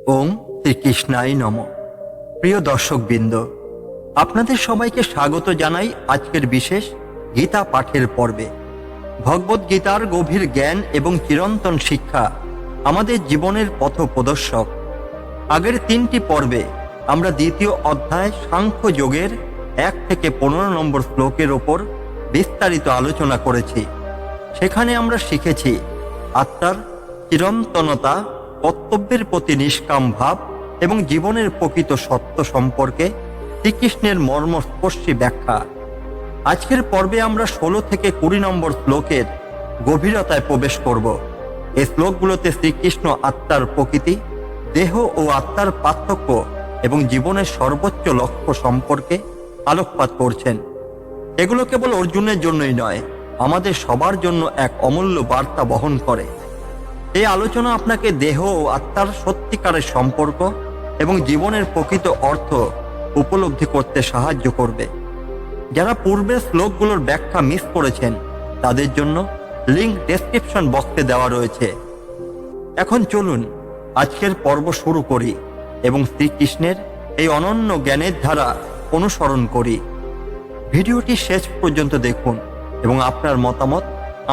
ওম শ্রীকৃষ্ণায় নমঃ। প্রিয় দর্শকবৃন্দ, আপনাদের সবাইকে স্বাগত জানাই আজকের বিশেষ গীতা পাঠের পর্বে। ভগবদ্গীতার গভীর জ্ঞান এবং চিরন্তন শিক্ষা আমাদের জীবনের পথপ্রদর্শক। আগের 3টি পর্বে আমরা দ্বিতীয় অধ্যায় সাংখ্য যোগের 1 থেকে 15 নম্বর শ্লোকের ওপর বিস্তারিত আলোচনা করেছি। সেখানে আমরা শিখেছি আত্মার চিরন্তনতা, কর্তব্যের প্রতি নিষ্কাম ভাব এবং জীবনের প্রকৃত সত্য সম্পর্কে শ্রীকৃষ্ণের মর্মস্পর্শী ব্যাখ্যা। আজকের পর্বে আমরা 16 থেকে 20 নম্বর শ্লোকের গভীরতায় প্রবেশ করব। এই শ্লোকগুলোতে শ্রীকৃষ্ণ আত্মার প্রকৃতি, দেহ ও আত্মার পার্থক্য এবং জীবনের সর্বোচ্চ লক্ষ্য সম্পর্কে আলোকপাত করছেন। এগুলো কেবল অর্জুনের জন্যই নয়, আমাদের সবার জন্য এক অমূল্য বার্তা বহন করে। এই আলোচনা আপনাকে দেহ ও আত্মার সত্যিকারের সম্পর্ক এবং জীবনের প্রকৃত অর্থ উপলব্ধি করতে সাহায্য করবে। যারা পূর্বের শ্লোকগুলোর ব্যাখ্যা মিস করেছেন তাদের জন্য লিঙ্ক ডেসক্রিপশন বক্সে দেওয়া রয়েছে। এখন চলুন আজকের পর্ব শুরু করি এবং শ্রীকৃষ্ণের এই অনন্য জ্ঞানের ধারা অনুসরণ করি। ভিডিওটি শেষ পর্যন্ত দেখুন এবং আপনার মতামত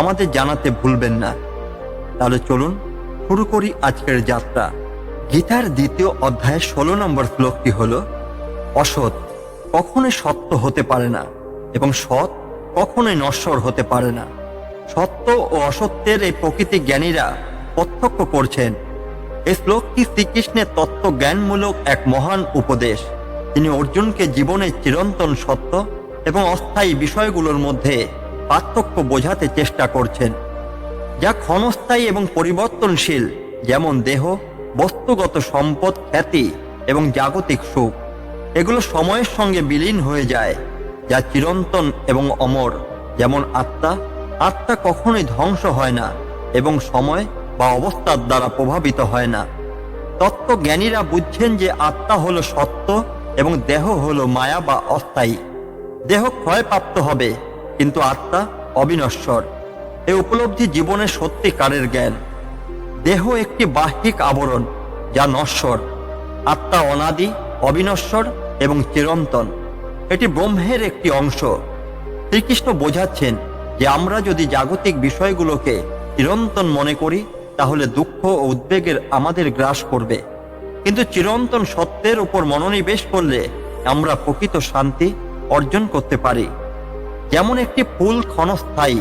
আমাদের জানাতে ভুলবেন না। তাহলে চলুন শুরু করি আজকের যাত্রা। গীতার দ্বিতীয় অধ্যায়ের 16 নম্বর শ্লোকটি হল, অসৎ কখনোই সত্য হতে পারে না এবং সৎ কখনোই নশ্বর হতে পারে না। সত্য ও অসত্যের এই প্রকৃতি জ্ঞানীরা প্রত্যক্ষ করছেন। এই শ্লোকটি শ্রীকৃষ্ণের তত্ত্বজ্ঞানমূলক এক মহান উপদেশ। তিনি অর্জুনকে জীবনের চিরন্তন সত্য এবং অস্থায়ী বিষয়গুলোর মধ্যে পার্থক্য বোঝাতে চেষ্টা করছেন, যা ক্ষণস্থায়ী এবং পরিবর্তনশীল, যেমন দেহ, বস্তুগত সম্পদ, খ্যাতি এবং জাগতিক সুখ। এগুলো সময়ের সঙ্গে বিলীন হয়ে যায়। যা চিরন্তন এবং অমর, যেমন আত্মা। আত্মা কখনোই ধ্বংস হয় না এবং সময় বা অবস্থার দ্বারা প্রভাবিত হয় না। তত্ত্বজ্ঞানীরা বুঝছেন যে আত্মা হলো সত্য এবং দেহ হলো মায়া বা অস্থায়ী। দেহ ক্ষয়প্রাপ্ত হবে কিন্তু আত্মা অবিনশ্বর। এই উপলব্ধি জীবনের সত্যিকারের জ্ঞান। দেহ একটি বাহ্যিক আবরণ যা নশ্বর। আত্মা অনাদি, অবিনশ্বর এবং চিরন্তন। এটি ব্রহ্মের একটি অংশ। শ্রীকৃষ্ণ বোঝাচ্ছেন যে আমরা যদি জাগতিক বিষয়গুলোকে চিরন্তন মনে করি তাহলে দুঃখ ও উদ্বেগের আমাদের গ্রাস করবে, কিন্তু চিরন্তন সত্যের উপর মনোনিবেশ করলে আমরা প্রকৃত শান্তি অর্জন করতে পারি। যেমন একটি ফুল ক্ষণস্থায়ী,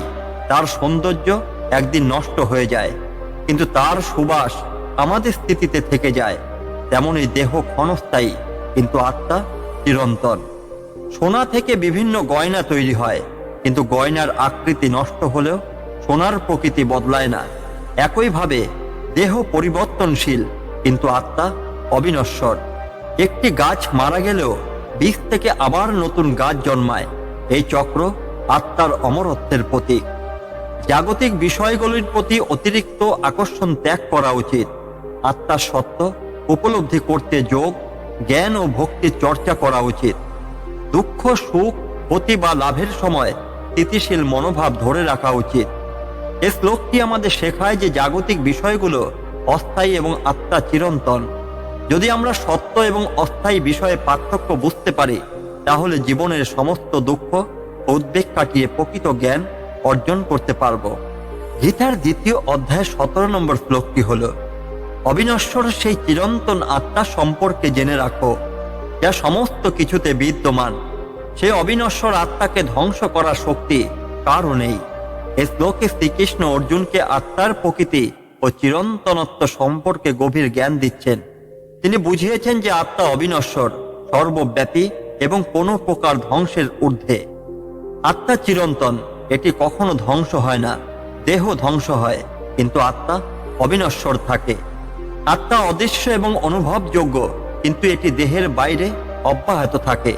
তার সৌন্দর্য একদিন নষ্ট হয়ে যায় কিন্তু তার সুবাস আমাদের স্থিতিতে থেকে যায়। তেমনই দেহ ক্ষণস্থায়ী কিন্তু আত্মা চিরন্তন। সোনা থেকে বিভিন্ন গয়না তৈরি হয়, কিন্তু গয়নার আকৃতি নষ্ট হলেও সোনার প্রকৃতি বদলায় না। একইভাবে দেহ পরিবর্তনশীল কিন্তু আত্মা অবিনশ্বর। একটি গাছ মারা গেলেও বীজ থেকে আবার নতুন গাছ জন্মায়। এই চক্র আত্মার অমরত্বের প্রতীক। জাগতিক বিষয়গুলির প্রতি অতিরিক্ত আকর্ষণ ত্যাগ করা উচিত। আত্মার সত্য উপলব্ধি করতে যোগ, জ্ঞান ও ভক্তির চর্চা করা উচিত। দুঃখ, সুখ, ক্ষতি বা লাভের সময় স্থিতিশীল মনোভাব ধরে রাখা উচিত। এই শ্লোকটি আমাদের শেখায় যে জাগতিক বিষয়গুলো অস্থায়ী এবং আত্মা চিরন্তন। যদি আমরা সত্য এবং অস্থায়ী বিষয়ে পার্থক্য বুঝতে পারি তাহলে জীবনের সমস্ত দুঃখ ও উদ্বেগ কাটিয়ে প্রকৃত জ্ঞান অর্জন করতে পারব। গীতার দ্বিতীয় অধ্যায় 17 নম্বর শ্লোকটি হল, অবিনশ্বর সেই চিরন্তন আত্মা সম্পর্কে জেনে রাখো যা সমস্ত কিছুতে বিদ্যমান। সেই অবিনশ্বর আত্মাকে ধ্বংস করার শক্তি কারও নেই। এই শ্লোকে শ্রীকৃষ্ণ অর্জুনকে আত্মার প্রকৃতি ও চিরন্তনত্ব সম্পর্কে গভীর জ্ঞান দিচ্ছেন। তিনি বুঝিয়েছেন যে আত্মা অবিনশ্বর, সর্বব্যাপী এবং কোনো প্রকার ধ্বংসের ঊর্ধ্বে। আত্মা চিরন্তন, এটি কখনো ধ্বংস হয় না। দেহ ধ্বংস হয় কিন্তু আত্মা অবিনশ্বর থাকে। আত্মা অদৃশ্য এবং অনুভবযোগ্য, কিন্তু এটি দেহের বাইরে অব্যাহত থাকে।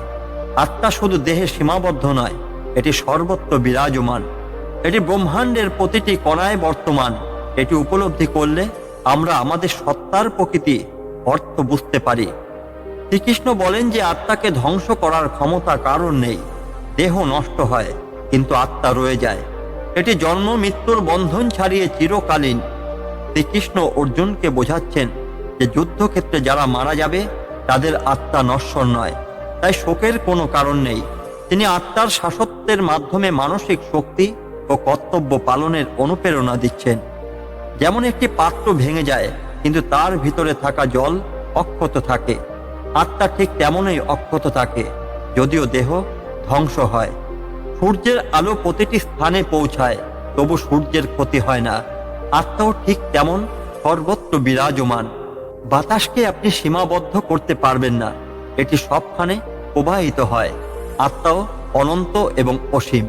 আত্মা শুধু দেহে সীমাবদ্ধ নয়, এটি সর্বত্র বিরাজমান। এটি ব্রহ্মাণ্ডের প্রতিটি কণায় বর্তমান। এটি উপলব্ধি করলে আমরা আমাদের সত্তার প্রকৃতি অর্থ বুঝতে পারি। শ্রীকৃষ্ণ বলেন যে আত্মাকে ধ্বংস করার ক্ষমতা কারণ নেই। দেহ নষ্ট হয় কিন্তু আত্মা রয়ে যায়। এটি জন্ম মৃত্যুর বন্ধন ছাড়িয়ে চিরকালীন। শ্রীকৃষ্ণ অর্জুনকে বোঝাচ্ছেন যে যুদ্ধক্ষেত্রে যারা মারা যাবে তাদের আত্মা নশ্বর নয়, তাই শোকের কোনো কারণ নেই। তিনি আত্মার শাসত্বের মাধ্যমে মানসিক শক্তি ও কর্তব্য পালনের অনুপ্রেরণা দিচ্ছেন। যেমন একটি পাত্র ভেঙে যায় কিন্তু তার ভিতরে থাকা জল অক্ষত থাকে, আত্মা ঠিক তেমনই অক্ষত থাকে যদিও দেহ ধ্বংস হয়। সূর্যের আলো প্রতিটি স্থানে পৌঁছায়, তবু সূর্যের ক্ষতি হয় না। আত্মাও ঠিক তেমন সর্বত্র বিরাজমান। বাতাসকে আপনি সীমাবদ্ধ করতে পারবেন না, এটি সবখানে প্রবাহিত হয়। আত্মাও অনন্ত এবং অসীম।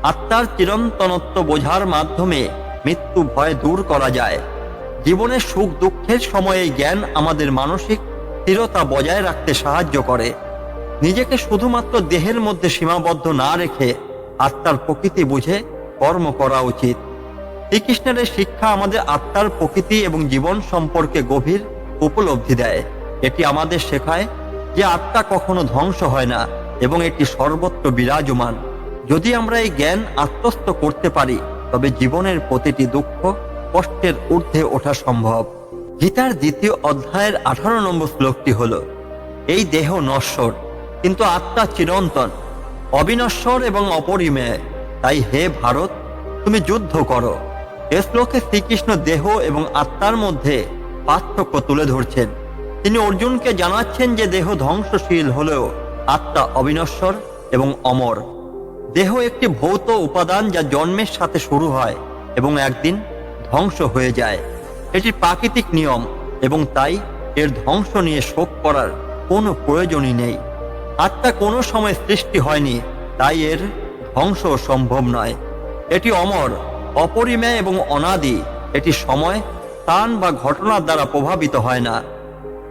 আত্মার চিরন্তনত্ব বোঝার মাধ্যমে মৃত্যু ভয় দূর করা যায়। জীবনের সুখ দুঃখের সময়ে জ্ঞান আমাদের মানসিক স্থিরতা বজায় রাখতে সাহায্য করে। নিজেকে শুধুমাত্র দেহের মধ্যে সীমাবদ্ধ না রেখে আত্মার প্রকৃতি বুঝে কর্ম করা উচিত। শ্রীকৃষ্ণের এই শিক্ষা আমাদের আত্মার প্রকৃতি এবং জীবন সম্পর্কে গভীর উপলব্ধি দেয়। এটি আমাদের শেখায় যে আত্মা কখনো ধ্বংস হয় না এবং এটি সর্বত্র বিরাজমান। যদি আমরা এই জ্ঞান আত্মস্থ করতে পারি তবে জীবনের প্রতিটি দুঃখ কষ্টের ঊর্ধ্বে ওঠা সম্ভব। গীতার দ্বিতীয় অধ্যায়ের 18 নম্বর শ্লোকটি হল, এই দেহ নশ্বর কিন্তু আত্মা চিরন্তন, অবিনশ্বর এবং অপরিমেয়। তাই হে ভারত, তুমি যুদ্ধ করো। এ শ্লোকে শ্রীকৃষ্ণ দেহ এবং আত্মার মধ্যে পার্থক্য তুলে ধরছেন। তিনি অর্জুনকে জানাচ্ছেন যে দেহ ধ্বংসশীল হলেও আত্মা অবিনশ্বর এবং অমর। দেহ একটি ভৌত উপাদান যা জন্মের সাথে শুরু হয় এবং একদিন ধ্বংস হয়ে যায়। এটি প্রাকৃতিক নিয়ম এবং তাই এর ধ্বংস নিয়ে শোক করার কোনো প্রয়োজনই নেই। আত্মা কোনো সময় সৃষ্টি হয়নি, তাই এর ধ্বংস সম্ভব নয়। এটি অমর, অপরিমেয় এবং অনাদি। এটি সময়, স্থান বা ঘটনার দ্বারা প্রভাবিত হয় না।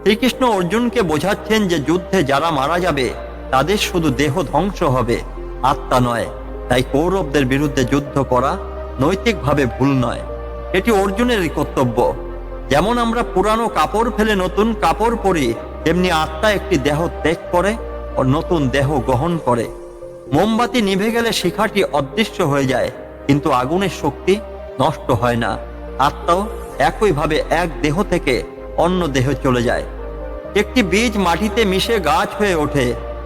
শ্রীকৃষ্ণ অর্জুনকে বোঝাচ্ছেন যে যুদ্ধে যারা মারা যাবে তাদের শুধু দেহ ধ্বংস হবে, আত্মা নয়। তাই কৌরবদের বিরুদ্ধে যুদ্ধ করা নৈতিকভাবে ভুল নয়, এটি অর্জুনেরই কর্তব্য। যেমন আমরা পুরানো কাপড় ফেলে নতুন কাপড় পরি, তেমনি আত্মা একটি দেহ ত্যাগ করে ও নতুন দেহ গ্রহণ করে। মোমবাতি নিভে গেলে শিখাটি অদৃশ্য হয়ে যায়, কিন্তু আগুনের শক্তি নষ্ট হয় না। আত্মাও একইভাবে এক দেহ থেকে অন্য দেহে চলে যায়। একটি বীজ মাটিতে মিশে গাছ হয়ে ওঠে।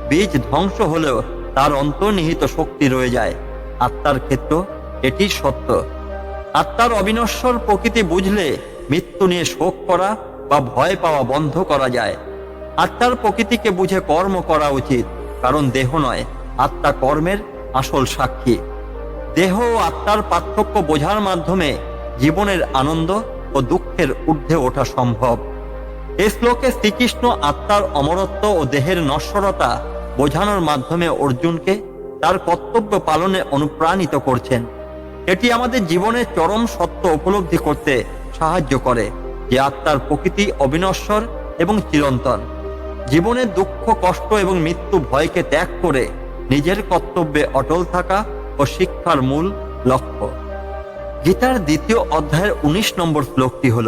বীজ ধ্বংস হলেও তার অন্তর্নিহিত শক্তি রয়ে যায়। আত্মার ক্ষেত্র এটি সত্য। আত্মার অবিনশ্বর প্রকৃতি বুঝলে মৃত্যু নিয়ে শোক করা বা ভয় পাওয়া বন্ধ করা যায়। আত্মার প্রকৃতিকে বুঝে কর্ম করা উচিত, কারণ দেহ নয়, আত্মা কর্মের আসল সাক্ষী। দেহ ও আত্মার পার্থক্য বোঝার মাধ্যমে জীবনের আনন্দ ও দুঃখের ঊর্ধ্বে ওঠা সম্ভব। এই শ্লোকে শ্রীকৃষ্ণ আত্মার অমরত্ব ও দেহের নশ্বরতা বোঝানোর মাধ্যমে অর্জুনকে তার কর্তব্য পালনে অনুপ্রাণিত করছেন। এটি আমাদের জীবনের চরম সত্য উপলব্ধি করতে সাহায্য করে যে আত্মার প্রকৃতি অবিনশ্বর এবং চিরন্তন। জীবনের দুঃখ, কষ্ট এবং মৃত্যু ভয়কে ত্যাগ করে নিজের কর্তব্যে অটল থাকা ও শিক্ষার মূল লক্ষ্য। গীতার দ্বিতীয় অধ্যায়ের 19 নম্বর শ্লোকটি হল,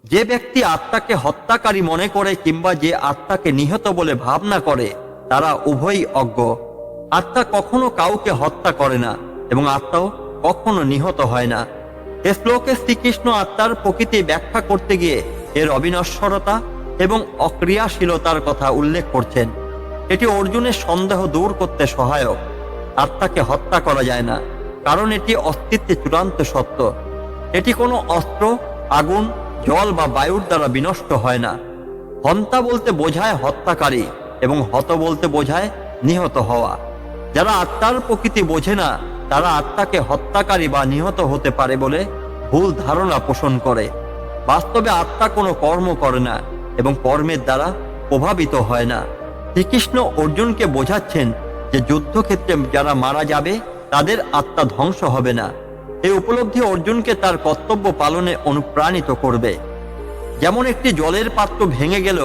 যে ব্যক্তি আত্মাকে হত্যাকারী মনে করে কিংবা যে আত্মাকে নিহত বলে ভাবনা করে তারা উভয়ই অজ্ঞ। আত্মা কখনো কাউকে হত্যা করে না এবং আত্মাও কখনো নিহত হয় না। এ শ্লোকে শ্রীকৃষ্ণ আত্মার প্রকৃতি ব্যাখ্যা করতে গিয়ে এর অবিনশ্বরতা এবং অক্রিয়াশীলতার কথা উল্লেখ করছেন। এটি অর্জুনের সন্দেহ দূর করতে সহায়ক। আত্মাকে হত্যা করা যায় না, কারণ এটি অস্তিত্বে চূড়ান্ত সত্য। এটি কোনো অস্ত্র, আগুন, জল বা বায়ুর দ্বারা বিনষ্ট হয় না। হন্তা বলতে বোঝায় হত্যাকারী এবং হত বলতে বোঝায় নিহত হওয়া। যারা আত্মার প্রকৃতি বোঝে না তারা আত্মাকে হত্যাকারী বা নিহত হতে পারে বলে ভুল ধারণা পোষণ করে। বাস্তবে আত্মা কোনো কর্ম করে না এবং কর্মের দ্বারা প্রভাবিত হয় না। শ্রীকৃষ্ণ অর্জুনকে বোঝাচ্ছেন যে যুদ্ধক্ষেত্রে যারা মারা যাবে তাদের আত্মা ধ্বংস হবে না। এই উপলব্ধি অর্জুনকে তার কর্তব্য পালনে অনুপ্রাণিত করবে। যেমন একটি জলের পাত্র ভেঙে গেল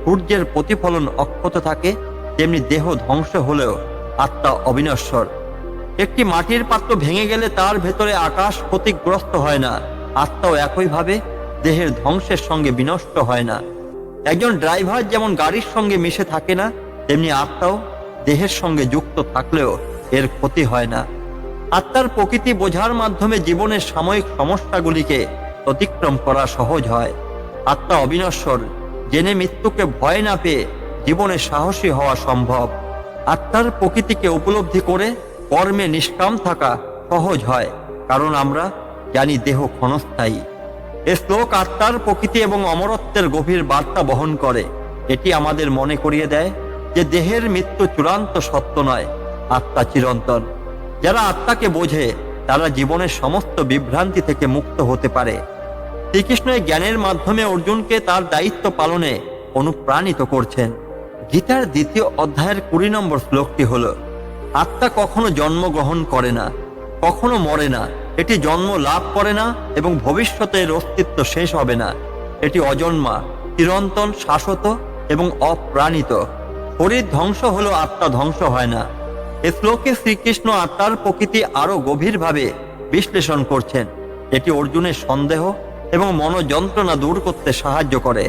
সূর্যের প্রতিফলন অক্ষত থাকে, তেমনি দেহ ধ্বংস হলেও আত্মা অবিনশ্বর। একটি মাটির পাত্র ভেঙে গেলে তার ভেতরে আকাশ ক্ষতিগ্রস্ত হয় না, আত্মাও একইভাবে দেহের ধ্বংসের সঙ্গে বিনষ্ট হয় না। একজন ড্রাইভার যেমন গাড়ির সঙ্গে মিশে থাকে না, তেমনি আত্মাও দেহের সঙ্গে যুক্ত থাকলেও এর ক্ষতি হয় না। আত্মার প্রকৃতি বোঝার মাধ্যমে জীবনের সাময়িক সমস্যাগুলিকে অতিক্রম করা সহজ হয়। আত্মা অবিনশ্বর, জেনে মৃত্যুকে ভয় না পেয়ে জীবনে সাহসী হওয়া সম্ভব। আত্মার প্রকৃতিকে উপলব্ধি করে কর্মে নিষ্কাম থাকা সহজ হয়, কারণ আমরা জানি দেহ ক্ষণস্থায়ী। এ শ্লোক আত্মার প্রকৃতি এবং অমরত্বের গভীর বার্তা বহন করে। এটি আমাদের মনে করিয়ে দেয় যে দেহের মৃত্যু চূড়ান্ত সত্য নয়, আত্মা চিরন্তন। যারা আত্মাকে বোঝে তারা জীবনের সমস্ত বিভ্রান্তি থেকে মুক্ত হতে পারে। শ্রীকৃষ্ণ এই জ্ঞানের মাধ্যমে অর্জুনকে তার দায়িত্ব পালনে অনুপ্রাণিত করছেন। গীতার 2য় অধ্যায়ের 20 নম্বর শ্লোকটি হল, আত্মা কখনো জন্মগ্রহণ করে না, কখনো মরে না, এটি জন্ম লাভ করে না এবং ভবিষ্যতে এর অস্তিত্ব শেষ হবে না। এটি অজন্মা, চিরন্তন, শাশ্বত এবং অপ্রাণিত। শরীর ধ্বংস হলো, আত্মা ধ্বংস হয় না। এ শ্লোকে শ্রীকৃষ্ণ আত্মার প্রকৃতি আরো গভীরভাবে বিশ্লেষণ করছেন। এটি অর্জুনের সন্দেহ এবং মনোযন্ত্রণা দূর করতে সাহায্য করে।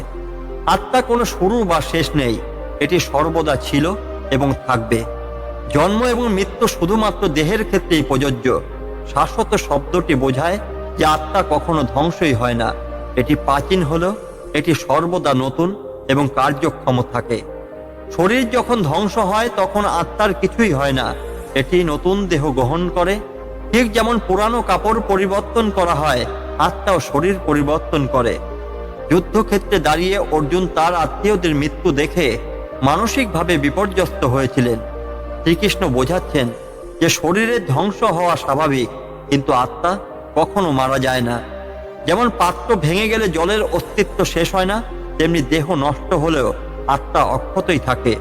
আত্মা কোনো শুরু বা শেষ নেই, এটি সর্বদা ছিল এবং থাকবে। জন্ম এবং মৃত্যু শুধুমাত্র দেহের ক্ষেত্রেই প্রযোজ্য। শাশ্বত শব্দটি বোঝায় যে আত্মা কখনো ধ্বংসই হয় না, এটি প্রাচীন হলেও এটি সর্বদা নতুন এবং কার্যক্ষম থাকে। শরীর যখন ধ্বংস হয় তখন আত্মার কিছুই হয় না, এটি নতুন দেহ গ্রহণ করে। ঠিক যেমন পুরানো কাপড় পরিবর্তন করা হয়, আত্মাও শরীর পরিবর্তন করে। যুদ্ধক্ষেত্রে দাঁড়িয়ে অর্জুন তার আত্মীয়দের মৃত্যু দেখে মানসিকভাবে বিপর্যস্ত হয়েছিলেন। শ্রীকৃষ্ণ বোঝাচ্ছেন যে শরীরের ধ্বংস হওয়া স্বাভাবিক, কিন্তু আত্মা কখনো মারা যায় না। যেমন পাত্র ভেঙে গেলে জলের অস্তিত্ব শেষ হয় না, তেমনি দেহ নষ্ট হলেও আত্মা অক্ষতই থাকে।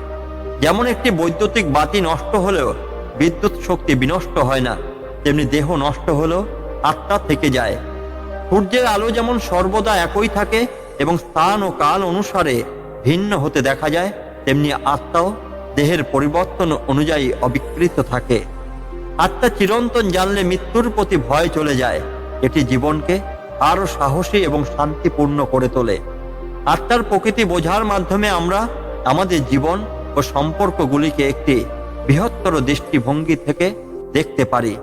যেমন একটি বৈদ্যুতিক বাতি নষ্ট হলেও বিদ্যুৎ শক্তি বিনষ্ট হয় না, তেমনি দেহ নষ্ট হলেও আত্মা থেকে যায়। সূর্যের আলো যেমন সর্বদা একই থাকে এবং স্থান ও কাল অনুসারে ভিন্ন হতে দেখা যায়, তেমনি আত্মাও দেহের পরিবর্তন অনুযায়ী অবিকৃত থাকে। আত্মা চিরন্তন জানলে মৃত্যুর প্রতি ভয় চলে যায়। এটি জীবনকে আরো সাহসী এবং শান্তিপূর্ণ করে তোলে। আত্মার প্রকৃতি বোঝার মাধ্যমে আমরা আমাদের জীবন ও সম্পর্কগুলিকে একটি বৃহত্তর দৃষ্টিভঙ্গি থেকে দেখতে পারি।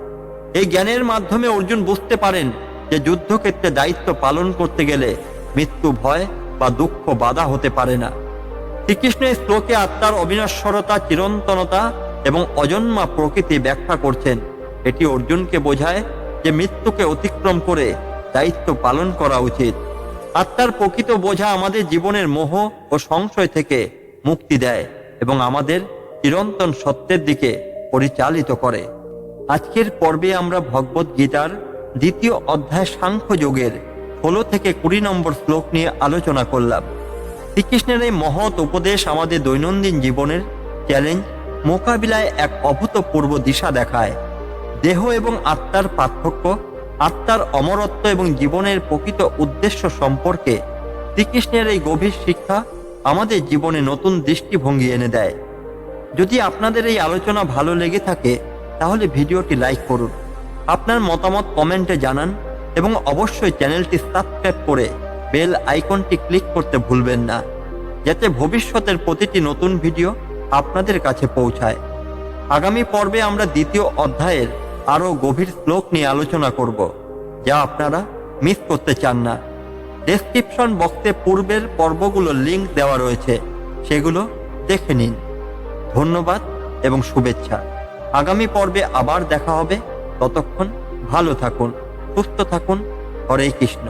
এই জ্ঞানের মাধ্যমে অর্জুন বুঝতে পারেন যে যুদ্ধক্ষেত্রে দায়িত্ব পালন করতে গেলে মৃত্যু ভয় বা দুঃখ বাধা হতে পারে না। শ্রীকৃষ্ণ এই শ্লোকে আত্মার অবিনশ্বরতা, চিরন্তনতা এবং অজন্মা প্রকৃতি ব্যাখ্যা করছেন। এটি অর্জুনকে বোঝায় যে মৃত্যুকে অতিক্রম করে দায়িত্ব পালন করা উচিত। আত্মার প্রকৃত বোঝা আমাদের জীবনের মোহ ও সংশয় থেকে মুক্তি দেয় এবং আমাদের চিরন্তন সত্যের দিকে পরিচালিত করে। আজকের পর্বে আমরা ভগবদ গীতার 2য় অধ্যায় সাংখ্য যোগের 16 থেকে 20 নম্বর শ্লোক নিয়ে আলোচনা করলাম। শ্রীকৃষ্ণের এই মহৎ উপদেশ আমাদের দৈনন্দিন জীবনের চ্যালেঞ্জ মোকাবিলায় এক অভূতপূর্ব দিশা দেখায়। দেহ এবং আত্মার পার্থক্য, আত্মার অমরত্ব এবং জীবনের প্রকৃত উদ্দেশ্য সম্পর্কে শ্রীকৃষ্ণের এই গভীর শিক্ষা আমাদের জীবনে নতুন দৃষ্টিভঙ্গি এনে দেয়। যদি আপনাদের এই আলোচনা ভালো লেগে থাকে তাহলে ভিডিওটি লাইক করুন, আপনার মতামত কমেন্টে জানান এবং অবশ্যই চ্যানেলটি সাবস্ক্রাইব করে বেল আইকনটি ক্লিক করতে ভুলবেন না, যাতে ভবিষ্যতের প্রতিটি নতুন ভিডিও আপনাদের কাছে পৌঁছায়। আগামী পর্বে আমরা 2য় অধ্যায়ের আরও গভীর শ্লোক নিয়ে আলোচনা করব, যা আপনারা মিস করতে চান না। ডেসক্রিপশন বক্সে পূর্বের পর্বগুলোর লিংক দেওয়া রয়েছে, সেগুলো দেখে নিন। ধন্যবাদ এবং শুভেচ্ছা। আগামী পর্বে আবার দেখা হবে। ততক্ষণ ভালো থাকুন, সুস্থ থাকুন। হরে কৃষ্ণ।